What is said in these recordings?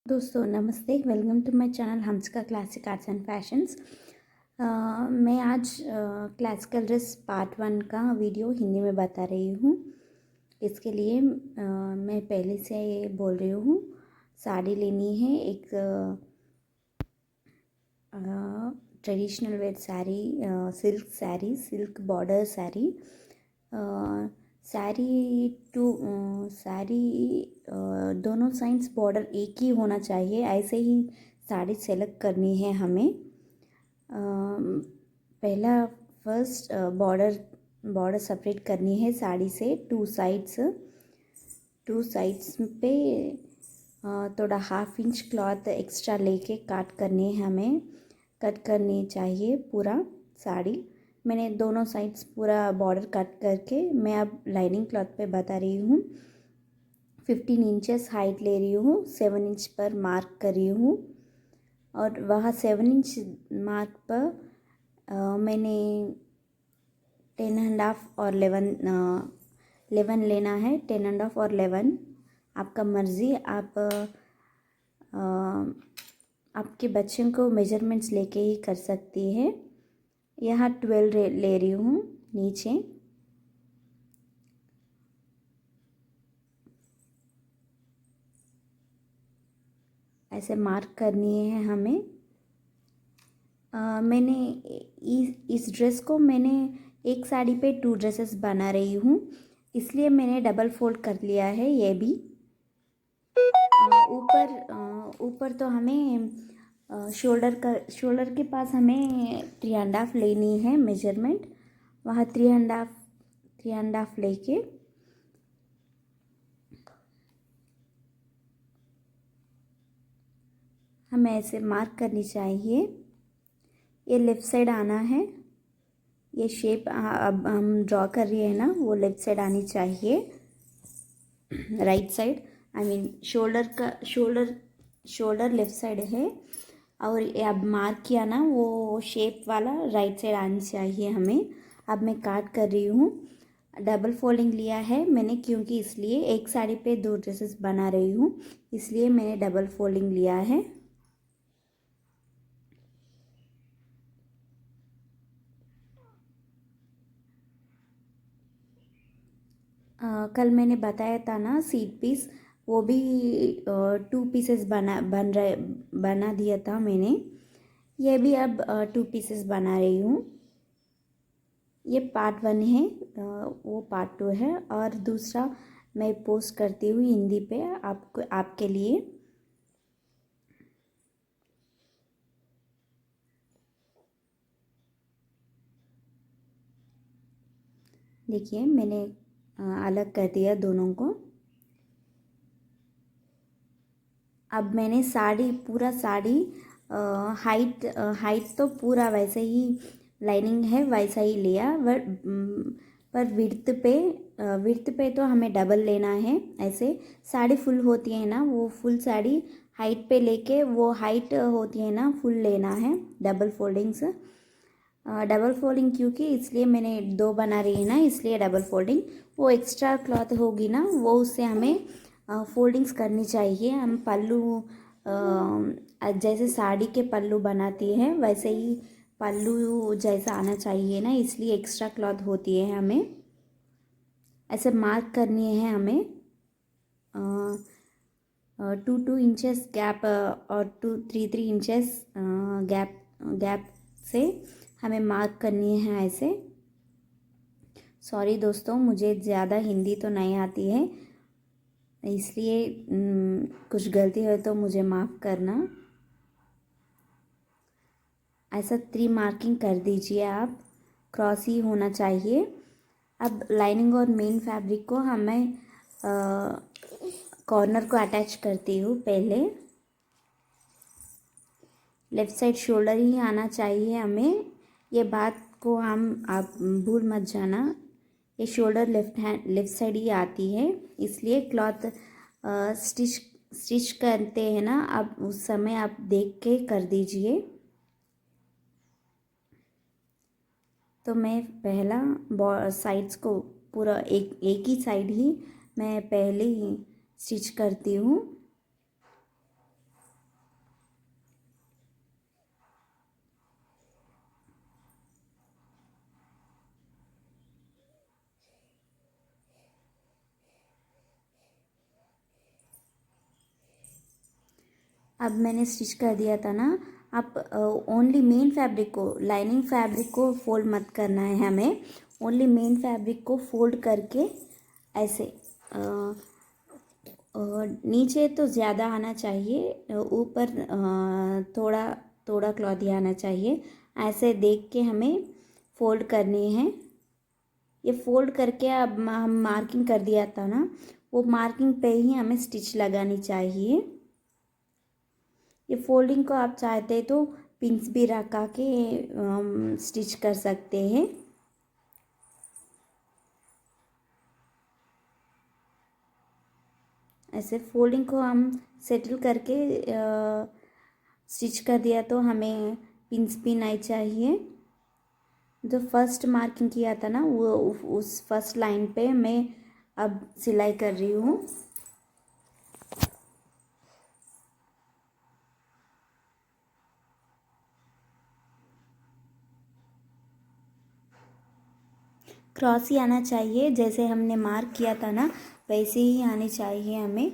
दोस्तों नमस्ते, welcome to my channel Hansika classic arts and fashions. मैं आज क्लासिकल ड्रेस पार्ट 1 का वीडियो हिंदी में बता रही हूँ। इसके लिए मैं पहले से बोल रही हूँ। साड़ी लेनी है, एक traditional wear sari, silk border sari. Sari दोनों साइड्स बॉर्डर एक ही होना चाहिए, ऐसे ही साड़ी सेलेक्ट करनी है हमें। पहला फर्स्ट बॉर्डर सेपरेट करनी है साड़ी से टू साइड्स पे थोड़ा 1/2 इंच क्लॉथ एक्स्ट्रा लेके कट करनी चाहिए पूरा साड़ी। मैंने दोनों साइड्स पूरा बॉर्डर कट करके मैं अब लाइनिंग क्लॉथ पे बता रही हूँ। 15 इंचेस हाइट ले रही हूँ, 7 इंच पर मार्क कर रही हूँ और वहाँ 7 इंच मार्क पर मैंने 10.5 और 11 लेना है। 10.5 और 11 आपका मर्ज़ी। आपके बच्चों को मेजरमेंट्स लेके ही कर सकती है। यहाँ 12 ले रही हूँ नीचे। ऐसे मार्क करनी है हमें। मैंने इस ड्रेस को मैंने एक साड़ी पे 2 ड्रेसेस बना रही हूँ, इसलिए मैंने डबल फोल्ड कर लिया है। ये भी ऊपर तो हमें शोल्डर के पास हमें 3.5 लेनी है मेजरमेंट। वहाँ 3.5 लेके हमें ऐसे मार्क करनी चाहिए। ये लेफ़्ट साइड आना है। ये शेप अब हम ड्रॉ कर रही है ना, वो लेफ़्ट साइड आनी चाहिए। Right side, I mean shoulder left side है और ये अब मार्क किया ना, वो शेप वाला राइट साइड आनी चाहिए हमें। अब मैं काट कर रही हूँ। डबल फोल्डिंग लिया है मैंने, क्योंकि इसलिए एक साड़ी पे 2 ड्रेसेस बना रही हूँ, इसलिए मैंने डबल फोल्डिंग लिया है। कल मैंने बताया था ना सीट पीस, वो भी 2 पीसेस बना दिया था मैंने। ये भी अब 2 पीसेस बना रही हूँ। ये पार्ट 1 है, वो पार्ट 2 है और दूसरा मैं पोस्ट करती हूँ हिंदी पे आपके लिए। देखिए मैंने अलग कर दिया दोनों को। अब मैंने पूरा साड़ी हाइट तो पूरा वैसे ही लाइनिंग है वैसा ही लिया, पर विड्थ पे तो हमें डबल लेना है। ऐसे साड़ी फुल होती है ना, वो फुल साड़ी हाइट पे लेके वो हाइट होती है ना, फुल लेना है। डबल फोल्डिंग क्योंकि इसलिए मैंने 2 बना रही है ना, इसलिए डबल फोल्डिंग। वो एक्स्ट्रा क्लॉथ होगी ना, वो उससे हमें फोल्डिंग्स करनी चाहिए। हम पल्लू जैसे साड़ी के पल्लू बनाती है वैसे ही पल्लू जैसा आना चाहिए ना, इसलिए एक्स्ट्रा क्लॉथ होती है हमें। ऐसे मार्क करनी है हमें। 2 इंचेस गैप और 3 इंचेस गैप से हमें मार्क करनी है ऐसे। सॉरी दोस्तों, मुझे ज़्यादा हिंदी तो नहीं आती है, इसलिए कुछ गलती हो तो मुझे माफ़ करना। ऐसा 3 मार्किंग कर दीजिए आप, क्रॉस ही होना चाहिए। अब लाइनिंग और मेन फैब्रिक को हमें कॉर्नर को अटैच करती हूँ। पहले लेफ़्ट साइड शोल्डर ही आना चाहिए हमें। ये बात को आप भूल मत जाना। ये शोल्डर लेफ़्ट साइड ही आती है, इसलिए क्लॉथ स्टिच करते हैं ना, आप उस समय आप देख के कर दीजिए। तो मैं पहला साइड्स को पूरा एक ही साइड ही मैं पहले ही स्टिच करती हूँ। अब मैंने स्टिच कर दिया था ना। आप ओनली मेन फैब्रिक को, लाइनिंग फैब्रिक को फोल्ड मत करना है हमें। ओनली मेन फैब्रिक को फोल्ड करके ऐसे नीचे तो ज़्यादा आना चाहिए, ऊपर थोड़ा थोड़ा क्लॉथ ही आना चाहिए। ऐसे देख के हमें फोल्ड करनी है। ये फोल्ड करके अब हम मार्किंग कर दिया था ना, वो मार्किंग पे ही हमें स्टिच लगानी चाहिए। ये फोल्डिंग को आप चाहते तो पिंस भी रखा के स्टिच कर सकते हैं। ऐसे फोल्डिंग को हम सेटल करके स्टिच कर दिया तो हमें पिंस भी नहीं चाहिए। जो फर्स्ट मार्किंग किया था ना, वो उस फर्स्ट लाइन पे मैं अब सिलाई कर रही हूँ। क्रॉस ही आना चाहिए, जैसे हमने मार्क किया था ना वैसे ही आनी चाहिए हमें।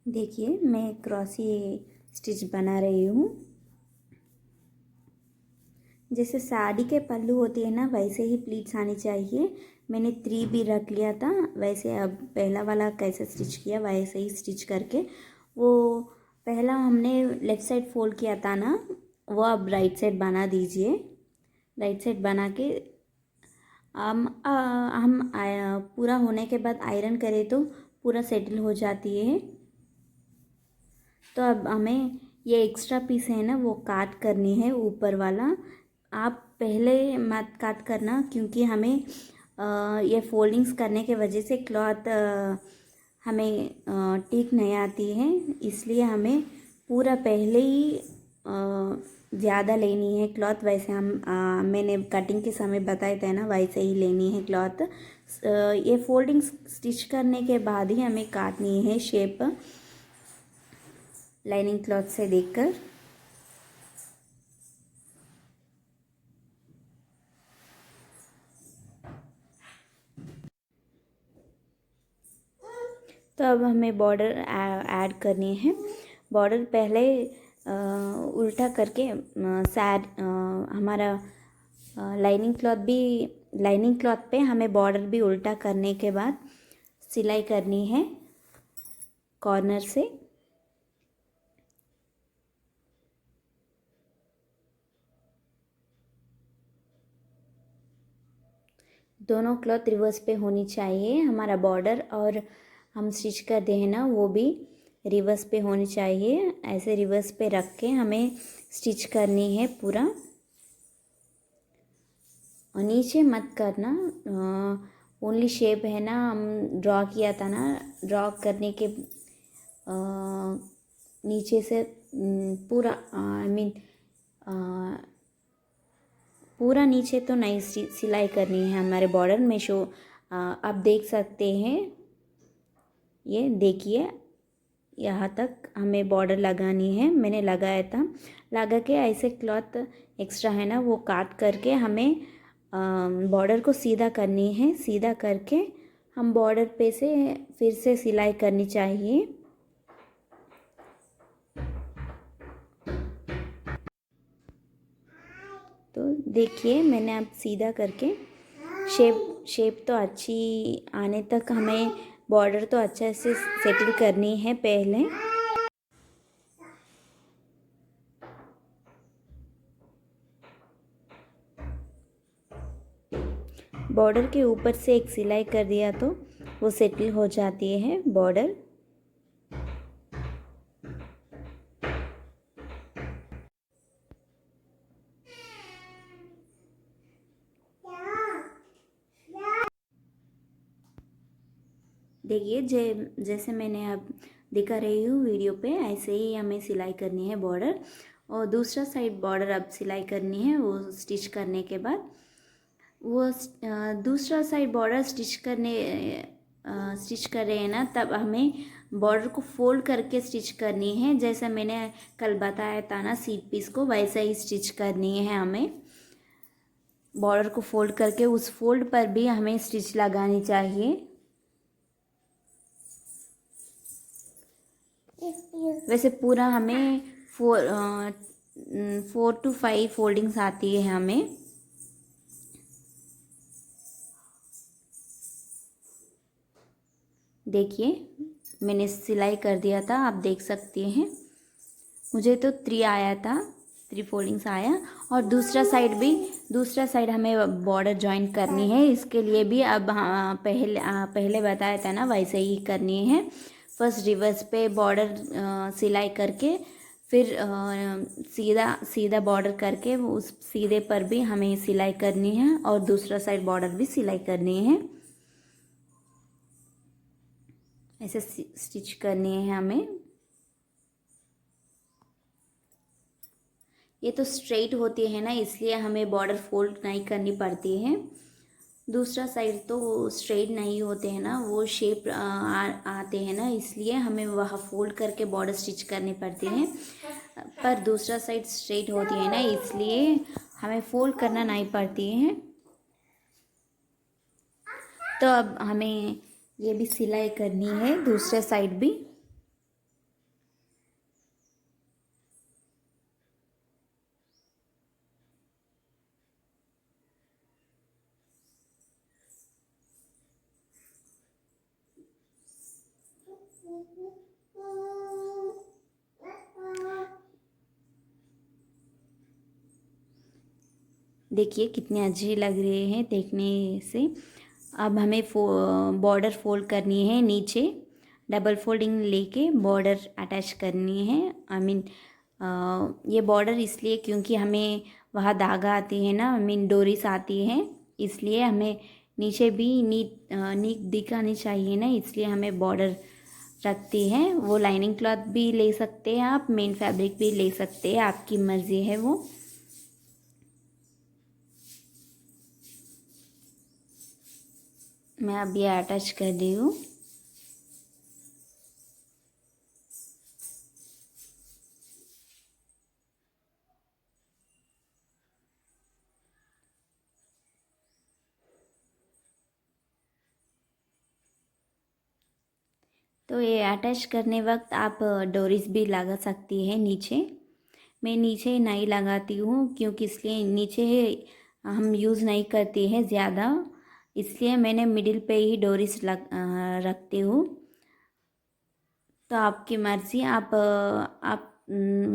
देखिए मैं क्रॉसी स्टिच बना रही हूँ। जैसे साड़ी के पल्लू होती है ना वैसे ही प्लीट्स आनी चाहिए। मैंने 3 भी रख लिया था, वैसे अब पहला वाला कैसे स्टिच किया वैसे ही स्टिच करके, वो पहला हमने लेफ़्ट साइड फोल्ड किया था ना, वो अब राइट साइड बना दीजिए। राइट साइड बना के हम पूरा होने के बाद आयरन करें तो पूरा सेटल हो जाती है। तो अब हमें ये एक्स्ट्रा पीस है ना वो काट करनी है, ऊपर वाला। आप पहले मत काट करना, क्योंकि हमें ये फोल्डिंग्स करने के वजह से क्लॉथ हमें ठीक नहीं आती है। इसलिए हमें पूरा पहले ही ज़्यादा लेनी है क्लॉथ। वैसे मैंने कटिंग के समय बताए थे ना वैसे ही लेनी है क्लॉथ। ये फोल्डिंग स्टिच करने के बाद ही हमें काटनी है शेप, लाइनिंग क्लॉथ से देखकर। तो अब हमें बॉर्डर ऐड करनी है। बॉर्डर पहले उल्टा करके सैड हमारा लाइनिंग क्लॉथ पे हमें बॉर्डर भी उल्टा करने के बाद सिलाई करनी है कॉर्नर से। दोनों क्लॉथ रिवर्स पे होनी चाहिए। हमारा बॉर्डर और हम स्टिच करते हैं ना वो भी रिवर्स पे होनी चाहिए। ऐसे रिवर्स पे रख के हमें स्टिच करनी है पूरा, और नीचे मत करना। ओनली शेप है ना, हम ड्रॉ किया था ना, ड्रॉ करने के नीचे से पूरा आई मीन पूरा नीचे तो नहीं सिलाई करनी है हमारे बॉर्डर में। आप देख सकते हैं, ये देखिए यहाँ तक हमें बॉर्डर लगानी है। मैंने लगाया था, लगा के ऐसे क्लॉथ एक्स्ट्रा है ना वो काट करके हमें बॉर्डर को सीधा करनी है। सीधा करके हम बॉर्डर पे से फिर से सिलाई करनी चाहिए। तो देखिए मैंने अब सीधा करके शेप तो अच्छी आने तक हमें बॉर्डर तो अच्छे से सेटल करनी है पहले। बॉर्डर के ऊपर से एक सिलाई कर दिया तो वो सेटल हो जाती है बॉर्डर। देखिए जैसे मैंने अब दिखा रही हूँ वीडियो पे, ऐसे ही हमें सिलाई करनी है बॉर्डर। और दूसरा साइड बॉर्डर अब सिलाई करनी है, वो स्टिच करने के बाद वो दूसरा साइड बॉर्डर स्टिच कर रहे हैं ना, तब हमें बॉर्डर को फोल्ड करके स्टिच करनी है। जैसे मैंने कल बताया था ना सीट पीस को, वैसा ही स्टिच करनी है हमें। बॉर्डर को फोल्ड करके उस फोल्ड पर भी हमें स्टिच लगानी चाहिए। वैसे पूरा हमें 4 to 5 फोल्डिंग्स आती है हमें। देखिए मैंने सिलाई कर दिया था, आप देख सकते हैं। मुझे तो 3 आया था, 3 फोल्डिंग्स आया। और दूसरा साइड हमें बॉर्डर ज्वाइन करनी है। इसके लिए भी अब पहले बताया था ना, वैसे ही करनी है। फर्स्ट रिवर्स पे बॉर्डर सिलाई करके फिर सीधा बॉर्डर करके उस सीधे पर भी हमें सिलाई करनी है और दूसरा साइड बॉर्डर भी सिलाई करनी है। ऐसे स्टिच करनी है हमें। ये तो स्ट्रेट होती है ना, इसलिए हमें बॉर्डर फोल्ड नहीं करनी पड़ती है। दूसरा साइड तो स्ट्रेट नहीं होते हैं ना, वो शेप आते हैं ना, इसलिए हमें वह फोल्ड करके बॉर्डर स्टिच करनी पड़ती है। पर दूसरा साइड स्ट्रेट होती है ना, इसलिए हमें फोल्ड करना नहीं पड़ती है। तो अब हमें ये भी सिलाई करनी है, दूसरे साइड भी। देखिए कितने अच्छे लग रहे हैं देखने से। अब हमें बॉर्डर फोल्ड करनी है नीचे, डबल फोल्डिंग लेके बॉर्डर अटैच करनी है। आई मीन ये बॉर्डर इसलिए क्योंकि हमें वहाँ धागा आती है ना, आई मीन डोरीस आती है, इसलिए हमें नीचे भी नीट दिखानी चाहिए ना, इसलिए हमें बॉर्डर रखती है। वो लाइनिंग क्लॉथ भी ले सकते हैं आप, मेन फैब्रिक भी ले सकते हैं, आपकी मर्ज़ी है वो। मैं अब ये अटैच कर रही हूँ। तो ये अटैच करने वक्त आप डोरीज भी लगा सकती है नीचे। मैं नीचे नहीं लगाती हूँ क्योंकि इसलिए नीचे हम यूज़ नहीं करते हैं ज़्यादा, इसलिए मैंने मिडिल पे ही डोरीज रखती हूँ। तो आपकी मर्ज़ी, आप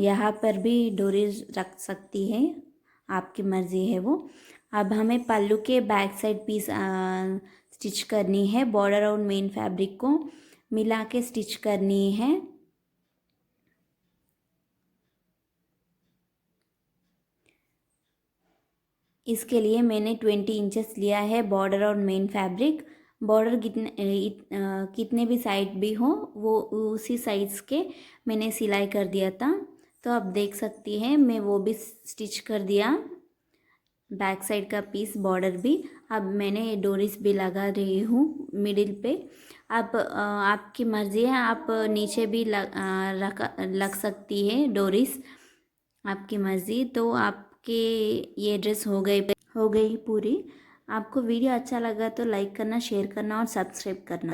यहाँ पर भी डोरीज रख सकती है, आपकी मर्ज़ी है वो। अब हमें पल्लू के बैक साइड पीस स्टिच करनी है। बॉर्डर और मेन फैब्रिक को मिला के स्टिच करनी है। इसके लिए मैंने 20 इंचेस लिया है बॉर्डर और मेन फैब्रिक। बॉर्डर कितने भी साइड भी हो वो उसी साइज़ के मैंने सिलाई कर दिया था। तो आप देख सकती हैं मैं वो भी स्टिच कर दिया, बैक साइड का पीस बॉर्डर भी। अब मैंने डोरीज भी लगा रही हूँ मिडिल पे। आप आपकी मर्ज़ी है, आप नीचे भी लग सकती है डोरीज, आपकी मर्ज़ी। तो आपके ये ड्रेस हो गई पूरी। आपको वीडियो अच्छा लगा तो लाइक करना, शेयर करना और सब्सक्राइब करना।